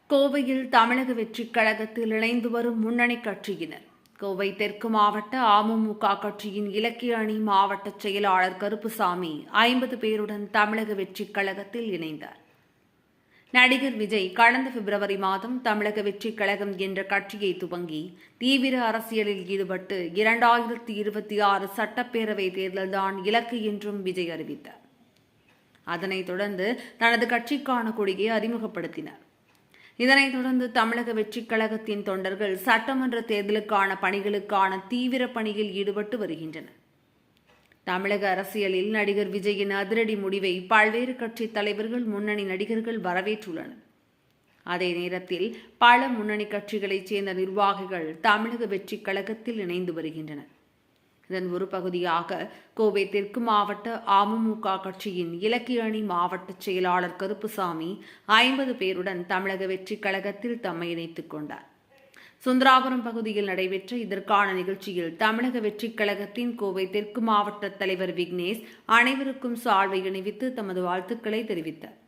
கோவையில் தமிழக வெற்றிக் கழகத்தில் இணைந்து வரும் முன்னணி கட்சியினர். கோவை தெற்கு மாவட்ட அமமுக கட்சியின் இலக்கிய அணி மாவட்ட செயலாளர் கருப்புசாமி 50 பேருடன் தமிழக வெற்றிக் கழகத்தில் இணைந்தார். நடிகர் விஜய் கடந்த பிப்ரவரி மாதம் தமிழக வெற்றிக் கழகம் என்ற கட்சியை துவங்கி தீவிர அரசியலில் ஈடுபட்டு 2026 சட்டப்பேரவை தேர்தல்தான் இலக்கு என்றும் விஜய் அறிவித்தார். அதனைத் தொடர்ந்து தனது கட்சிக்கான கொடியை அறிமுகப்படுத்தினார். இதனைத் தொடர்ந்து தமிழக வெற்றிக் கழகத்தின் தொண்டர்கள் சட்டமன்ற தேர்தலுக்கான பணிகளுக்கான தீவிர பணியில் ஈடுபட்டு வருகின்றனர். தமிழக அரசியலில் நடிகர் விஜயின் அதிரடி முடிவை பல்வேறு கட்சித் தலைவர்கள், முன்னணி நடிகர்கள் வரவேற்றுள்ளனர். அதே நேரத்தில் பல முன்னணி கட்சிகளைச் சேர்ந்த நிர்வாகிகள் தமிழக வெற்றிக் கழகத்தில் இணைந்து வருகின்றனர். இதன் ஒரு பகுதியாக கோவை தெற்கு மாவட்ட அமமுக கட்சியின் இலக்கிய அணி மாவட்ட செயலாளர் கருப்புசாமி 50 பேருடன் தமிழக வெற்றிக் கழகத்தில் தம்மை இணைத்துக் கொண்டார். சுந்தராபுரம் பகுதியில் நடைபெற்ற இதற்கான நிகழ்ச்சியில் தமிழக வெற்றிக் கழகத்தின் கோவை தெற்கு மாவட்ட தலைவர் விக்னேஷ் அனைவருக்கும் சால்வை அணிவித்து தமது வாழ்த்துக்களை தெரிவித்தார்.